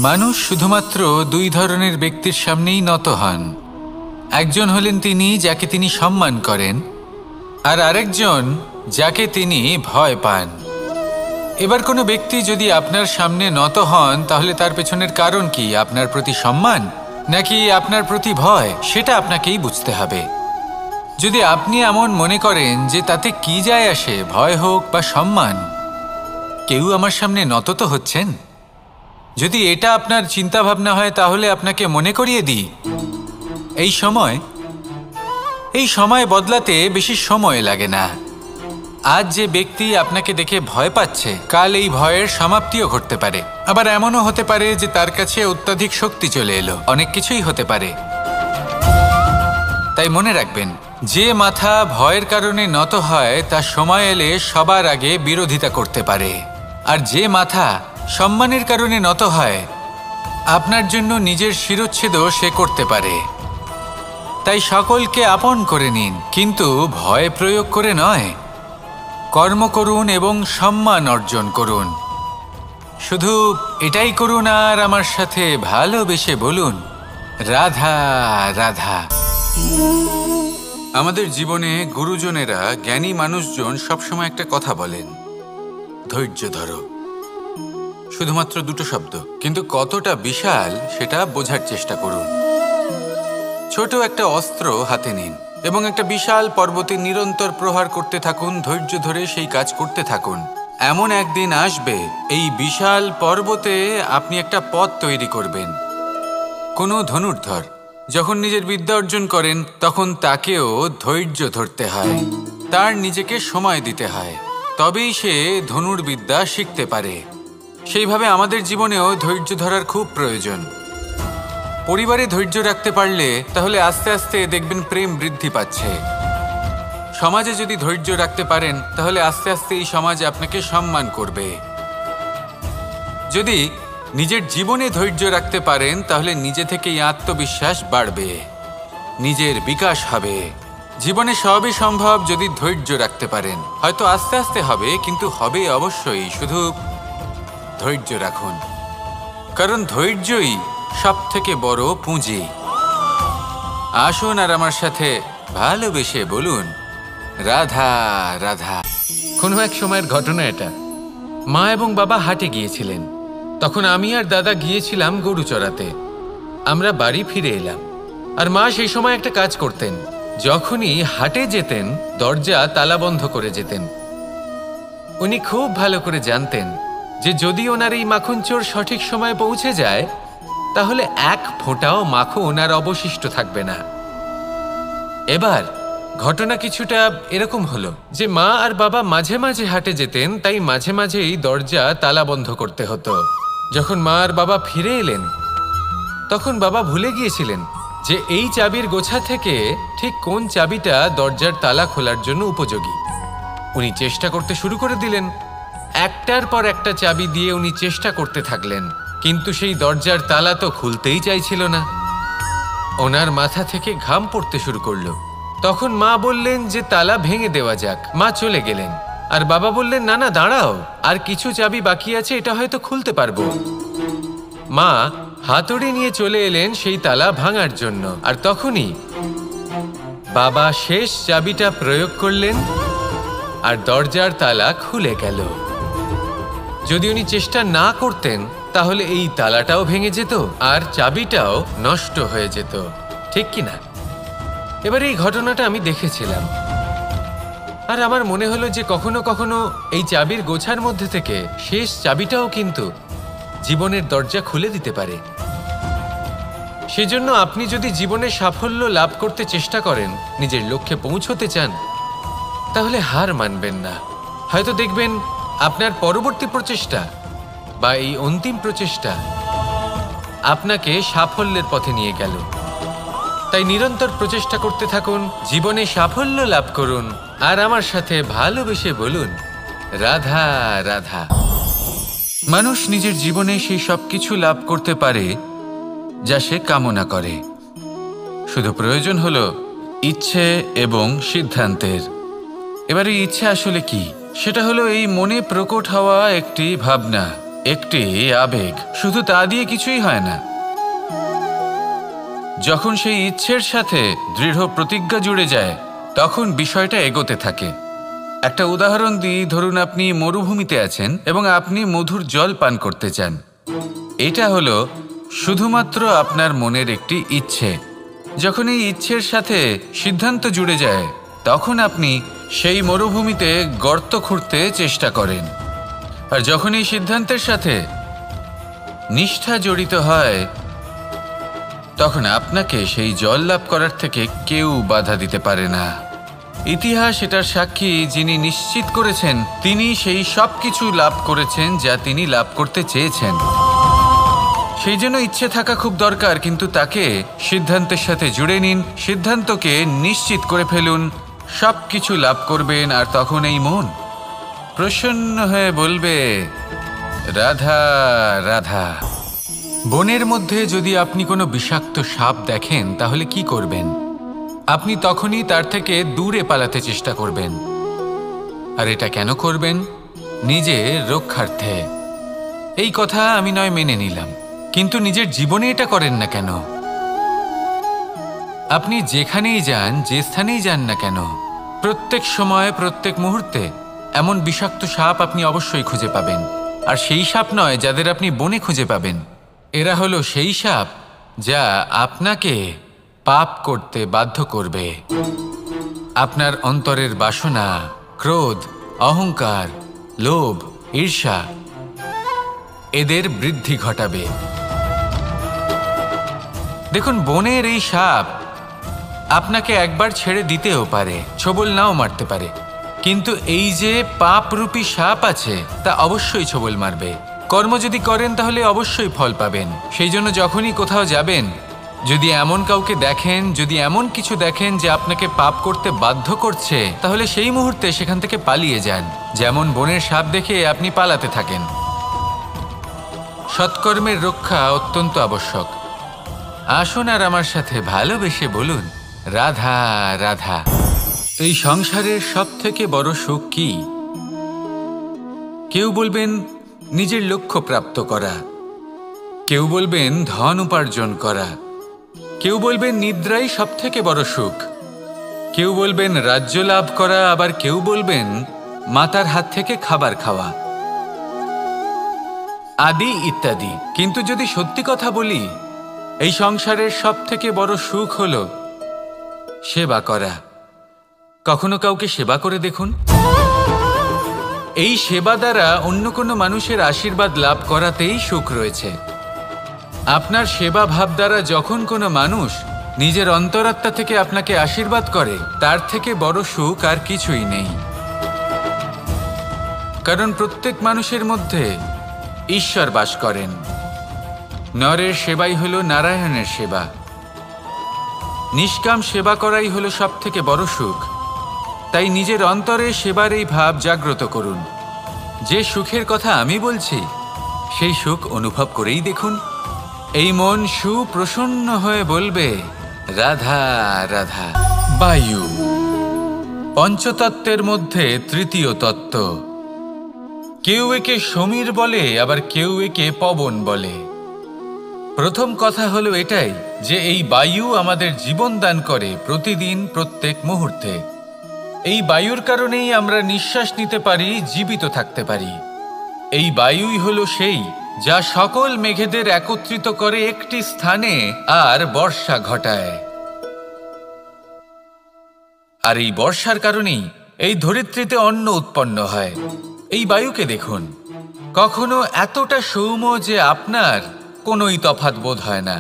মানুষ শুধুমাত্র দুই ধরনের ব্যক্তির সামনেই নত হন। একজন হলেন তিনি যাকে তিনি সম্মান করেন, আর আরেকজন যাকে তিনি ভয় পান। এবার কোনো ব্যক্তি যদি আপনার সামনে নত হন, তাহলে তার পেছনের কারণ কি? আপনার প্রতি সম্মান নাকি আপনার প্রতি ভয়? সেটা আপনাকেই বুঝতে হবে। যদি আপনি এমন মনে করেন যে তাতে কি যায় আসে, ভয় হোক বা সম্মান, কেউ আমার সামনে নত তো হচ্ছেন, যদি এটা আপনার চিন্তা ভাবনা হয়, তাহলে আপনাকে মনে করিয়ে দিই, এই সময় বদলাতে বেশি সময় লাগে না। আজ যে ব্যক্তি আপনাকে দেখে ভয় পাচ্ছে, কাল এই ভয়ের সমাপ্তিও ঘটতে পারে। আবার এমনও হতে পারে যে তার কাছে অত্যাধিক শক্তি চলে এলো। অনেক কিছুই হতে পারে। তাই মনে রাখবেন, যে মাথা ভয়ের কারণে নত হয় তা সময় এলে সবার আগে বিরোধিতা করতে পারে, আর যে মাথা সম্মানের কারণে নত হয় আপনার জন্য নিজের শিরচ্ছেদও সে করতে পারে। তাই সকলকে আপন করে নিন, কিন্তু ভয় প্রয়োগ করে নয়। কর্ম করুন এবং সম্মান অর্জন করুন। শুধু এটাই করুন আর আমার সাথে ভালোবেসে বলুন, রাধা রাধা। আমাদের জীবনে গুরুজনেরা, জ্ঞানী মানুষজন সবসময় একটা কথা বলেন, ধৈর্য ধরো। শুধুমাত্র দুটো শব্দ, কিন্তু কতটা বিশাল সেটা বোঝার চেষ্টা করুন। ছোট একটা অস্ত্র হাতে নিন এবং একটা বিশাল পর্বতে নিরন্তর প্রহার করতে থাকুন। ধৈর্য ধরে সেই কাজ করতে থাকুন। এমন একদিন আসবে, এই বিশাল পর্বতে আপনি একটা পথ তৈরি করবেন। কোনো ধনুর্ধর যখন নিজের বিদ্যা অর্জন করেন, তখন তাকেও ধৈর্য ধরতে হয়, তার নিজেকে সময় দিতে হয়, তবেই সে ধনুর্বিদ্যা শিখতে পারে। সেইভাবে আমাদের জীবনেও ধৈর্য ধরার খুব প্রয়োজন। পরিবারে ধৈর্য রাখতে পারলে তাহলে আস্তে আস্তে দেখবেন প্রেম বৃদ্ধি পাচ্ছে। সমাজে যদি ধৈর্য রাখতে পারেন, তাহলে আস্তে আস্তে এই সমাজ আপনাকে সম্মান করবে। যদি নিজের জীবনে ধৈর্য রাখতে পারেন, তাহলে নিজে থেকেই আত্মবিশ্বাস বাড়বে, নিজের বিকাশ হবে। জীবনে সবই সম্ভব যদি ধৈর্য রাখতে পারেন। হয়তো আস্তে আস্তে হবে, কিন্তু হবে অবশ্যই। শুধু ধৈর্য রাখুন, কারণ ধৈর্যই সবথেকে বড় পুঁজি। আসুন আর আমার সাথে ভালোবেসে বলুন, রাধা রাধা। কোনো এক সময়ের ঘটনা এটা। মা এবং বাবা হাটে গিয়েছিলেন। তখন আমি আর দাদা গিয়েছিলাম গরু চড়াতে। আমরা বাড়ি ফিরে এলাম, আর মা সেই সময় একটা কাজ করতেন। যখনই হাটে যেতেন, দরজা তালা বন্ধ করে যেতেন। উনি খুব ভালো করে জানতেন যে যদি ওনার এই মাখন চোর সঠিক সময়ে পৌঁছে যায়, তাহলে এক ফোঁটাও মাখন আর অবশিষ্ট থাকবে না। এবার ঘটনা কিছুটা এরকম হলো যে মা আর বাবা মাঝে মাঝে হাটে যেতেন, তাই মাঝে মাঝেই দরজা তালা বন্ধ করতে হতো। যখন মা আর বাবা ফিরে এলেন, তখন বাবা ভুলে গিয়েছিলেন যে এই চাবির গোছা থেকে ঠিক কোন চাবিটা দরজার তালা খোলার জন্য উপযোগী। উনি চেষ্টা করতে শুরু করে দিলেন। একটার পর একটা চাবি দিয়ে উনি চেষ্টা করতে থাকলেন, কিন্তু সেই দরজার তালা তো খুলতেই চাইছিল না। ওনার মাথা থেকে ঘাম পড়তে শুরু করলো। তখন মা বললেন যে তালা ভেঙে দেওয়া যাক। মা চলে গেলেন, আর বাবা বললেন, না না দাঁড়াও, আর কিছু চাবি বাকি আছে, এটা হয়তো খুলতে পারবো। মা হাতুড়ি নিয়ে চলে এলেন সেই তালা ভাঙার জন্য, আর তখনই বাবা শেষ চাবিটা প্রয়োগ করলেন, আর দরজার তালা খুলে গেল। যদি উনি চেষ্টা না করতেন, তাহলে এই তালাটাও ভেঙে যেত আর চাবিটাও নষ্ট হয়ে যেত, ঠিক কিনা? এবার এই ঘটনাটা আমি দেখেছিলাম, আর আমার মনে হলো যে কখনো কখনো এই চাবির গোছার মধ্যে থেকে শেষ চাবিটাও কিন্তু জীবনের দরজা খুলে দিতে পারে। সেজন্য আপনি যদি জীবনে সাফল্য লাভ করতে চেষ্টা করেন, নিজের লক্ষ্যে পৌঁছতে চান, তাহলে হার মানবেন না। হয়তো দেখবেন আপনার পরবর্তী প্রচেষ্টা বা এই অন্তিম প্রচেষ্টা আপনাকে সাফল্যের পথে নিয়ে গেল। তাই নিরন্তর প্রচেষ্টা করতে থাকুন, জীবনে সাফল্য লাভ করুন, আর আমার সাথে ভালোবেসে বলুন, রাধা রাধা। মানুষ নিজের জীবনে সেই সব কিছু লাভ করতে পারে যা সে কামনা করে। শুধু প্রয়োজন হলো ইচ্ছে এবং সিদ্ধান্তের। এবার এই ইচ্ছে আসলে কি? সেটা হলো এই মনে প্রকট হওয়া একটি ভাবনা, একটি আবেগ, শুধু তা দিয়ে কিছুই হয় না। যখন সেই ইচ্ছের সাথে দৃঢ় প্রতিজ্ঞা জুড়ে যায় তখন বিষয়টা এগোতে থাকে। একটা উদাহরণ দিই, ধরুন আপনি মরুভূমিতে আছেন এবং আপনি মধুর জল পান করতে চান। এটা হলো শুধুমাত্র আপনার মনের একটি ইচ্ছে। যখন এই ইচ্ছের সাথে সিদ্ধান্ত জুড়ে যায় তখন আপনি সেই মরুভূমিতে গর্ত খুঁড়তে চেষ্টা করেন। আর যখন এই সিদ্ধান্তের সাথে নিষ্ঠা জড়িত হয় তখন আপনাকে সেই জল লাভ করার থেকে কেউ বাধা দিতে পারে না। ইতিহাস এটার সাক্ষী, যিনি নিশ্চিত করেছেন তিনি সেই সব কিছু লাভ করেছেন যা তিনি লাভ করতে চেয়েছেন। সেই জন্য ইচ্ছে থাকা খুব দরকার, কিন্তু তাকে সিদ্ধান্তের সাথে জুড়ে নিন, সিদ্ধান্তকে নিশ্চিত করে ফেলুন, সব কিছু লাভ করবেন। আর তখন এই মন প্রসন্ন হয়ে বলবে, রাধা রাধা। বনের মধ্যে যদি আপনি কোনো বিষাক্ত সাপ দেখেন তাহলে কি করবেন? আপনি তখনই তার থেকে দূরে পালাতে চেষ্টা করবেন। আর এটা কেন করবেন? নিজের রক্ষার্থে। এই কথা আমি নয় মেনে নিলাম, কিন্তু নিজের জীবনে এটা করেন না কেন? আপনি যেখানেই যান, যে স্থানেই যান না কেন, প্রত্যেক সময় প্রত্যেক মুহূর্তে এমন বিষাক্ত সাপ আপনি অবশ্যই খুঁজে পাবেন। আর সেই সাপ নয় যাদের আপনি বনে খুঁজে পাবেন, এরা হলো সেই সাপ যা আপনাকে পাপ করতে বাধ্য করবে। আপনার অন্তরের বাসনা, ক্রোধ, অহংকার, লোভ, ঈর্ষা এদের বৃদ্ধি ঘটাবে। দেখুন, বনের এই সাপ আপনাকে একবার ছেড়ে দিতেও পারে, ছোবল নাও মারতে পারে, কিন্তু এই যে পাপরূপী সাপ আছে তা অবশ্যই ছোবল মারবে। কর্ম যদি করেন তাহলে অবশ্যই ফল পাবেন। সেই জন্য যখনই কোথাও যাবেন, যদি এমন কাউকে দেখেন, যদি এমন কিছু দেখেন যে আপনাকে পাপ করতে বাধ্য করছে, তাহলে সেই মুহূর্তে সেখান থেকে পালিয়ে যান। যেমন বনের সাপ দেখে আপনি পালাতে থাকেন। সৎকর্মের রক্ষা অত্যন্ত আবশ্যক। আসুন আর আমার সাথে ভালোবেসে বলুন, রাধা রাধা। এই সংসারের সব থেকে বড় সুখ কি? কেউ বলবেন নিজের লক্ষ্য প্রাপ্ত করা, কেউ বলবেন ধন উপার্জন করা, কেউ বলবেন নিদ্রাই সব থেকে বড় সুখ, কেউ বলবেন রাজ্য লাভ করা, আবার কেউ বলবেন মাতার হাত থেকে খাবার খাওয়া, আদি ইত্যাদি। কিন্তু যদি সত্যি কথা বলি, এই সংসারের সব থেকে বড় সুখ হলো সেবা করা। কখনো কাউকে সেবা করে দেখুন। এই সেবা দ্বারা অন্য কোনো মানুষের আশীর্বাদ লাভ করাতেই সুখ রয়েছে। আপনার সেবা ভাব দ্বারা যখন কোনো মানুষ নিজের অন্তরাত্মা থেকে আপনাকে আশীর্বাদ করে, তার থেকে বড় সুখ আর কিছুই নেই। কারণ প্রত্যেক মানুষের মধ্যে ঈশ্বর বাস করেন। নরের সেবাই হলো নারায়ণের সেবা। নিষ্কাম সেবা করাই হলো সব থেকে বড় সুখ। তাই নিজের অন্তরে সেবার এই ভাব জাগ্রত করুন। যে সুখের কথা আমি বলছি, সেই সুখ অনুভব করেই দেখুন। এই মন সুপ্রসন্ন হয়ে বলবে, রাধা রাধা। বায়ু পঞ্চতত্ত্বের মধ্যে তৃতীয় তত্ত্ব। কেউ একে সমীর বলে, আবার কেউ একে পবন বলে। প্রথম কথা হলো এটাই যে এই বায়ু আমাদের জীবন দান করে প্রতিদিন, প্রত্যেক মুহূর্তে। এই বায়ুর কারণেই আমরা নিঃশ্বাস নিতে পারি, জীবিত থাকতে পারি। এই বায়ুই হলো সেই যা সকল মেঘেদের একত্রিত করে একটি স্থানে আর বর্ষা ঘটায়। আর এই বর্ষার কারণেই এই ধরিত্রীতে অন্ন উৎপন্ন হয়। এই বায়ুকে দেখুন, কখনো এতটা সৌম্য যে আপনার কোনোই তফাৎ বোধ হয় না,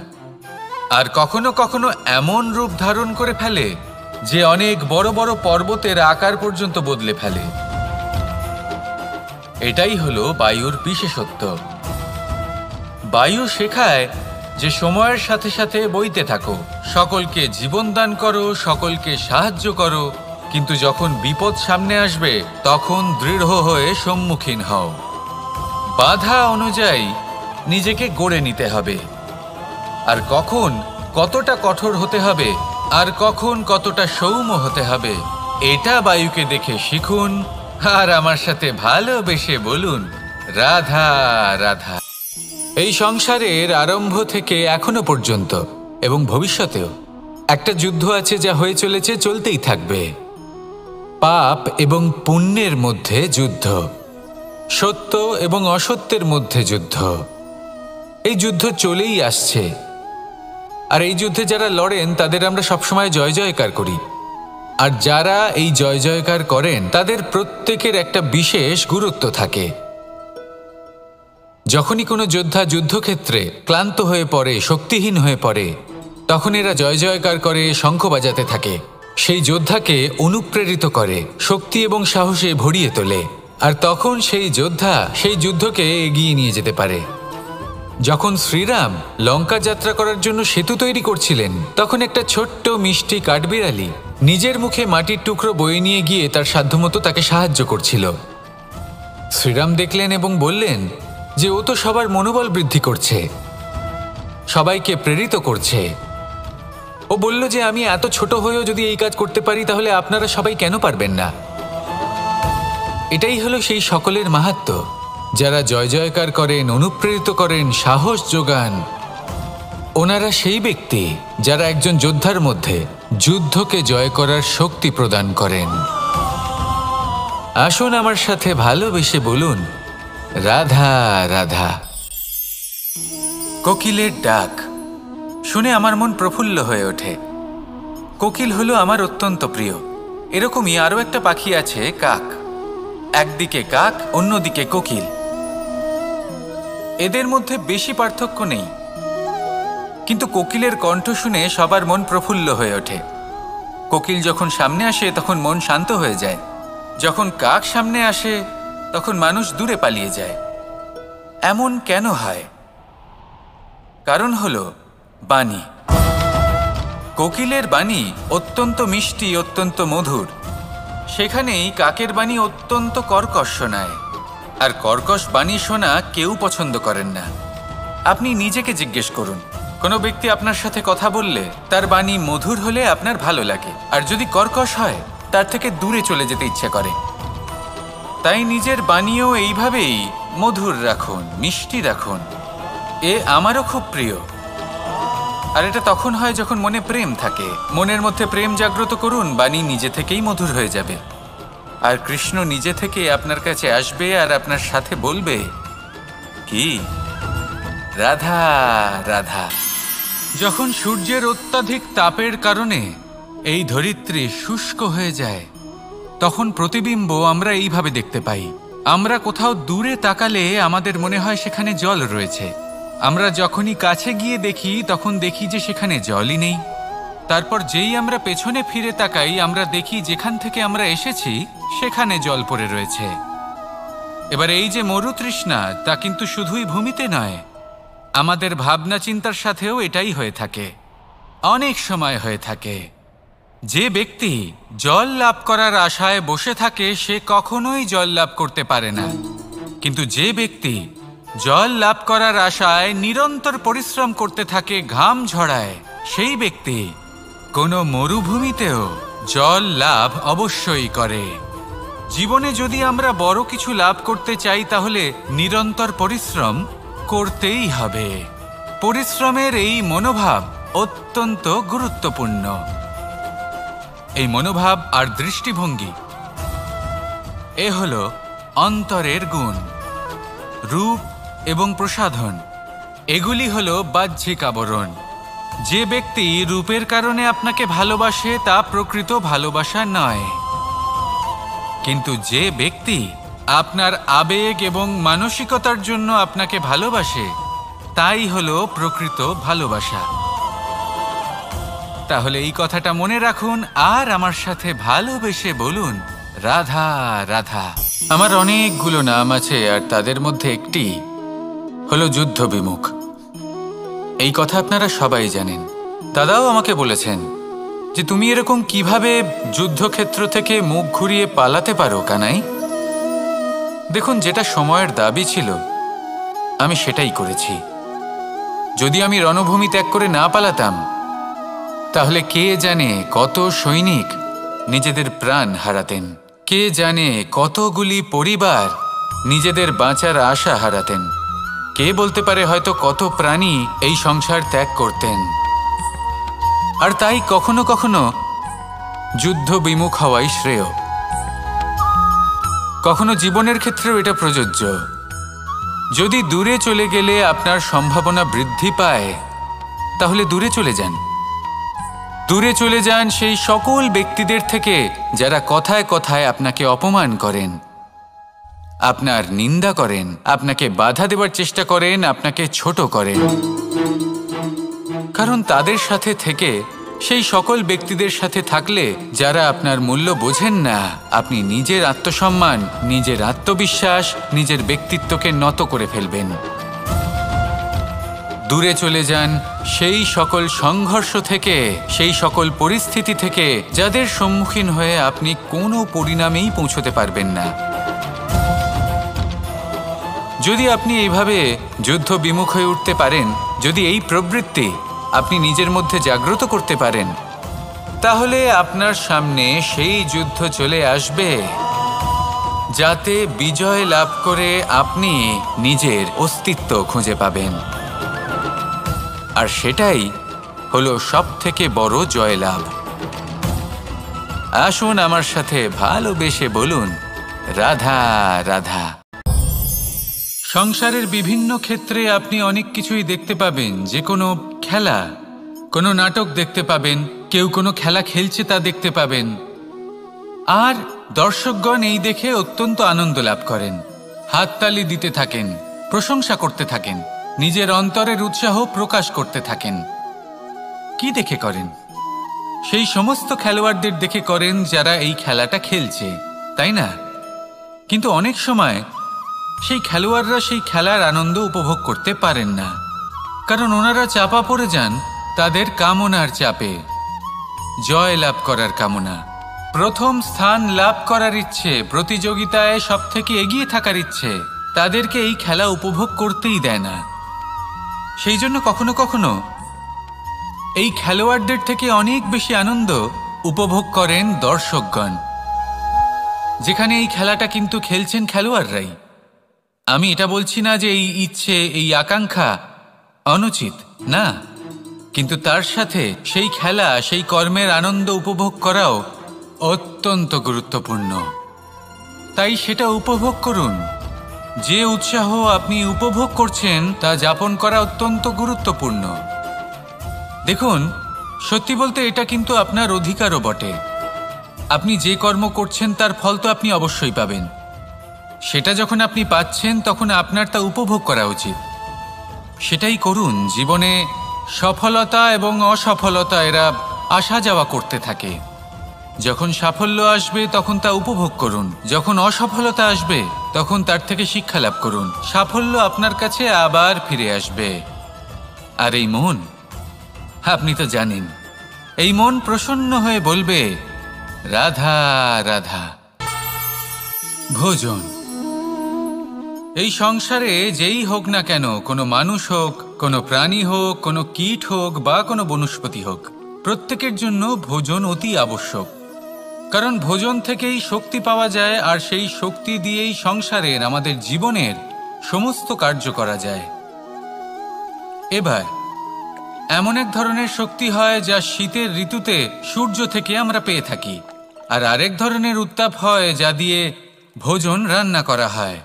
আর কখনো কখনো এমন রূপ ধারণ করে ফেলে যে অনেক বড় বড় পর্বতের আকার পর্যন্ত বদলে ফেলে। এটাই হলো বায়ুর বিশেষত্ব। বায়ু শেখায় যে সময়ের সাথে সাথে বইতে থাকো, সকলকে জীবন দান করো, সকলকে সাহায্য করো, কিন্তু যখন বিপদ সামনে আসবে তখন দৃঢ় হয়ে সম্মুখীন হও। বাধা অনুযায়ী নিজেকে গড়ে নিতে হবে। আর কখন কতটা কঠোর হতে হবে আর কখন কতটা সৌম্য হতে হবে, এটা বায়ুকে দেখে শিখুন। আর আমার সাথে ভালোবেসে বলুন, রাধা রাধা। এই সংসারের আরম্ভ থেকে এখনো পর্যন্ত এবং ভবিষ্যতেও একটা যুদ্ধ আছে, যা হয়ে চলেছে, চলতেই থাকবে। পাপ এবং পুণ্যের মধ্যে যুদ্ধ, সত্য এবং অসত্যের মধ্যে যুদ্ধ। এই যুদ্ধ চলেই আসছে, আর এই যুদ্ধে যারা লড়েন তাদের আমরা সবসময় জয় জয়কার করি। আর যারা এই জয় জয়কার করেন তাদের প্রত্যেকের একটা বিশেষ গুরুত্ব থাকে। যখনই কোনো যোদ্ধা যুদ্ধক্ষেত্রে ক্লান্ত হয়ে পড়ে, শক্তিহীন হয়ে পড়ে, তখন এরা জয় জয়কার করে, শঙ্খ বাজাতে থাকে, সেই যোদ্ধাকে অনুপ্রেরিত করে, শক্তি এবং সাহসে ভরিয়ে তোলে। আর তখন সেই যোদ্ধা সেই যুদ্ধকে এগিয়ে নিয়ে যেতে পারে। যখন শ্রীরাম লঙ্কা যাত্রা করার জন্য সেতু তৈরি করছিলেন, তখন একটা ছোট্ট মিষ্টি কাঠবিড়ালি নিজের মুখে মাটির টুকরো বয়ে নিয়ে গিয়ে তার সাধ্যমতো তাকে সাহায্য করছিল। শ্রীরাম দেখলেন এবং বললেন যে ও তো সবার মনোবল বৃদ্ধি করছে, সবাইকে প্রেরিত করছে। ও বলল যে আমি এত ছোট হয়েও যদি এই কাজ করতে পারি, তাহলে আপনারা সবাই কেন পারবেন না? এটাই হলো সেই সকলের মাহাত্ম্য, যারা জয় জয়কার করেন, অনুপ্রেরিত করেন, সাহস যোগান। ওনারা সেই ব্যক্তি যারা একজন যোদ্ধার মধ্যে যুদ্ধকে জয় করার শক্তি প্রদান করেন। আসুন আমার সাথে ভালোবেসে বলুন, রাধা রাধা। কোকিলের ডাক শুনে আমার মন প্রফুল্ল হয়ে ওঠে। কোকিল হলো আমার অত্যন্ত প্রিয়। এরকমই আরও একটা পাখি আছে, কাক। একদিকে কাক, অন্যদিকে কোকিল। এদের মধ্যে বেশি পার্থক্য নেই, কিন্তু কোকিলের কণ্ঠ শুনে সবার মন প্রফুল্ল হয়ে ওঠে। কোকিল যখন সামনে আসে তখন মন শান্ত হয়ে যায়। যখন কাক সামনে আসে তখন মানুষ দূরে পালিয়ে যায়। এমন কেন হয়? কারণ হলো বাণী। কোকিলের বাণী অত্যন্ত মিষ্টি, অত্যন্ত মধুর। সেখানেই কাকের বাণী অত্যন্ত কর্কশ শোনায়, আর কর্কশ বাণী শোনা কেউ পছন্দ করেন না। আপনি নিজেকে জিজ্ঞেস করুন, কোনো ব্যক্তি আপনার সাথে কথা বললে তার বাণী মধুর হলে আপনার ভালো লাগে, আর যদি কর্কশ হয় তার থেকে দূরে চলে যেতে ইচ্ছে করে। তাই নিজের বাণীও এইভাবেই মধুর রাখুন, মিষ্টি রাখুন। এ আমারও খুব প্রিয়। আর এটা তখন হয় যখন মনে প্রেম থাকে। মনের মধ্যে প্রেম জাগ্রত করুন, বাণী নিজে থেকেই মধুর হয়ে যাবে। আর কৃষ্ণ নিজে থেকে আপনার কাছে আসবে আর আপনার সাথে বলবে, কি রাধা রাধা। যখন সূর্যের অত্যাধিক তাপের কারণে এই ধরিত্রী শুষ্ক হয়ে যায়, তখন প্রতিবিম্ব আমরা এইভাবে দেখতে পাই। আমরা কোথাও দূরে তাকালে আমাদের মনে হয় সেখানে জল রয়েছে। আমরা যখনই কাছে গিয়ে দেখি তখন দেখি যে সেখানে জলই নেই। তারপর যেই আমরা পেছনে ফিরে তাকাই, আমরা দেখি যেখান থেকে আমরা এসেছি সেখানে জল পড়ে রয়েছে। এবার এই যে মরুতৃষ্ণা, তা কিন্তু শুধুই ভূমিতে নয়, আমাদের ভাবনা চিন্তার সাথেও এটাই হয়ে থাকে, অনেক সময় হয়ে থাকে। যে ব্যক্তি জল লাভ করার আশায় বসে থাকে সে কখনোই জল লাভ করতে পারে না। কিন্তু যে ব্যক্তি জল লাভ করার আশায় নিরন্তর পরিশ্রম করতে থাকে, ঘাম ঝরায়, সেই ব্যক্তি কোনো মরুভূমিতেও জল লাভ অবশ্যই করে। জীবনে যদি আমরা বড় কিছু লাভ করতে চাই, তাহলে নিরন্তর পরিশ্রম করতেই হবে। পরিশ্রমের এই মনোভাব অত্যন্ত গুরুত্বপূর্ণ। এই মনোভাব আর দৃষ্টিভঙ্গি, এ হলো অন্তরের গুণ। রূপ এবং প্রসাধন, এগুলি হলো বাহ্যিক আবরণ। যে ব্যক্তি রূপের কারণে আপনাকে ভালোবাসে তা প্রকৃত ভালোবাসা নয়। কিন্তু যে ব্যক্তি আপনার আবেগ এবং মানসিকতার জন্য আপনাকে ভালোবাসে, তাই হলো প্রকৃত ভালোবাসা। তাহলে এই কথাটা মনে রাখুন আর আমার সাথে ভালোবেসে বলুন, রাধা রাধা। আমার অনেকগুলো নাম আছে, আর তাদের মধ্যে একটি হলো যুদ্ধ বিমুখ। এই কথা আপনারা সবাই জানেন। দাদাও আমাকে বলেছেন যে তুমি এরকম কিভাবে যুদ্ধক্ষেত্র থেকে মুখ ঘুরিয়ে পালাতে পারো কানাই। দেখুন, যেটা সময়ের দাবি ছিল আমি সেটাই করেছি। যদি আমি রণভূমি ত্যাগ করে না পালাতাম, তাহলে কে জানে কত সৈনিক নিজেদের প্রাণ হারাতেন, কে জানে কতগুলি পরিবার নিজেদের বাঁচার আশা হারাতেন। কে বলতে পারে হয়তো কত প্রাণী এই সংসার ত্যাগ করতেন। আর তাই কখনো কখনো যুদ্ধ বিমুখ হওয়াই শ্রেয়। কখনো জীবনের ক্ষেত্রেও এটা প্রযোজ্য। যদি দূরে চলে গেলে আপনার সম্ভাবনা বৃদ্ধি পায়, তাহলে দূরে চলে যান। দূরে চলে যান সেই সকল ব্যক্তিদের থেকে যারা কথায় কথায় আপনাকে অপমান করেন, আপনার নিন্দা করেন, আপনাকে বাধা দেওয়ার চেষ্টা করেন, আপনাকে ছোট করেন। কারণ তাদের সাথে থেকে, সেই সকল ব্যক্তিদের সাথে থাকলে যারা আপনার মূল্য বোঝেন না, আপনি নিজের আত্মসম্মান, নিজের আত্মবিশ্বাস, নিজের ব্যক্তিত্বকে নত করে ফেলবেন। দূরে চলে যান সেই সকল সংঘর্ষ থেকে, সেই সকল পরিস্থিতি থেকে যাদের সম্মুখীন হয়ে আপনি কোনো পরিণামেই পৌঁছতে পারবেন না। যদি আপনি এইভাবে যুদ্ধ বিমুখ হয়ে উঠতে পারেন, যদি এই প্রবৃত্তি আপনি নিজের মধ্যে জাগ্রত করতে পারেন, তাহলে আপনার সামনে সেই যুদ্ধ চলে আসবে যাতে বিজয় লাভ করে আপনি নিজের অস্তিত্ব খুঁজে পাবেন। আর সেটাই হলো সবথেকে বড় জয়লাভ। আসুন আমার সাথে ভালোবেসে বলুন, রাধা রাধা। সংসারের বিভিন্ন ক্ষেত্রে আপনি অনেক কিছুই দেখতে পাবেন। যে কোনো খেলা, কোনো নাটক দেখতে পাবেন, কেউ কোনো খেলা খেলছে তা দেখতে পাবেন। আর দর্শকগণ এই দেখে অত্যন্ত আনন্দ লাভ করেন, হাততালি দিতে থাকেন, প্রশংসা করতে থাকেন, নিজের অন্তরের উৎসাহ প্রকাশ করতে থাকেন। কি দেখে করেন? সেই সমস্ত খেলোয়াড়দের দেখে করেন যারা এই খেলাটা খেলছে, তাই না? কিন্তু অনেক সময় সেই খেলোয়াড়রা সেই খেলার আনন্দ উপভোগ করতে পারেন না, কারণ ওনারা চাপা পড়ে যান তাদের কামনার চাপে। জয় লাভ করার কামনা, প্রথম স্থান লাভ করার ইচ্ছে, প্রতিযোগিতায় সবথেকে এগিয়ে থাকার ইচ্ছে তাদেরকে এই খেলা উপভোগ করতেই দেয় না। সেই জন্য কখনো কখনো এই খেলোয়াড়দের থেকে অনেক বেশি আনন্দ উপভোগ করেন দর্শকগণ, যেখানে এই খেলাটা কিন্তু খেলছেন খেলোয়াড়রাই। আমি এটা বলছি না যে এই ইচ্ছে, এই আকাঙ্ক্ষা অনুচিত না, কিন্তু তার সাথে সেই খেলা, সেই কর্মের আনন্দ উপভোগ করাও অত্যন্ত গুরুত্বপূর্ণ। তাই সেটা উপভোগ করুন। যে উৎসাহ আপনি উপভোগ করছেন তা যাপন করা অত্যন্ত গুরুত্বপূর্ণ। দেখুন, সত্যি বলতে এটা কিন্তু আপনার অধিকারও বটে। আপনি যে কর্ম করছেন তার ফল তো আপনি অবশ্যই পাবেন। সেটা যখন আপনি পাচ্ছেন তখন আপনার তা উপভোগ করা উচিত। সেটাই করুন। জীবনে সফলতা এবং অসফলতা এরা আসা যাওয়া করতে থাকে। যখন সাফল্য আসবে তখন তা উপভোগ করুন, যখন অসফলতা আসবে তখন তার থেকে শিক্ষা লাভ করুন। সাফল্য আপনার কাছে আবার ফিরে আসবে। আর এই মন, আপনি তো জানেন, এই মন প্রসন্ন হয়ে বলবে, রাধা রাধা। ভোজন, এই সংসারে যেই হোক না কেন, কোনো মানুষ হোক, কোনো প্রাণী হোক, কোনো কীট হোক বা কোনো বনস্পতি হোক, প্রত্যেকের জন্য ভোজন অতি আবশ্যক। কারণ ভোজন থেকেই শক্তি পাওয়া যায়, আর সেই শক্তি দিয়েই সংসারের, আমাদের জীবনের সমস্ত কার্য করা যায়। এবার এমন এক ধরনের শক্তি হয় যা শীতের ঋতুতে সূর্য থেকে আমরা পেয়ে থাকি, আর আরেক ধরনের উত্তাপ হয় যা দিয়ে ভোজন রান্না করা হয়,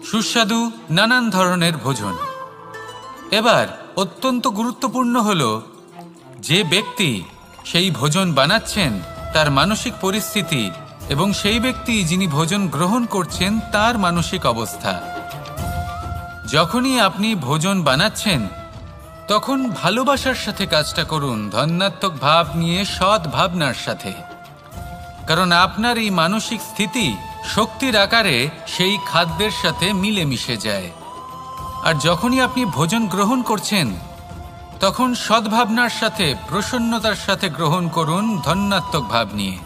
সুস্বাদু নানান ধরনের ভোজন। এবার অত্যন্ত গুরুত্বপূর্ণ হলো যে ব্যক্তি সেই ভোজন বানাচ্ছেন তার মানসিক পরিস্থিতি এবং সেই ব্যক্তি যিনি ভোজন গ্রহণ করছেন তার মানসিক অবস্থা। যখনই আপনি ভোজন বানাচ্ছেন তখন ভালোবাসার সাথে কাজটা করুন, ধন্যাত্মক ভাব নিয়ে, সৎ ভাবনার সাথে। কারণ আপনার এই মানসিক স্থিতি শক্তির আকারে সেই খাদ্যের সাথে মিলেমিশে যায়। আর যখনই আপনি ভোজন গ্রহণ করছেন তখন সদ্ভাবনার সাথে, প্রসন্নতার সাথে গ্রহণ করুন, ধন্যাত্মক ভাব নিয়ে।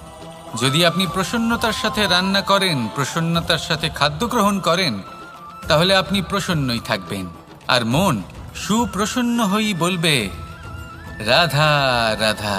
যদি আপনি প্রসন্নতার সাথে রান্না করেন, প্রসন্নতার সাথে খাদ্য গ্রহণ করেন, তাহলে আপনি প্রসন্নই থাকবেন। আর মন সুপ্রসন্ন হয়েই বলবে, রাধা রাধা।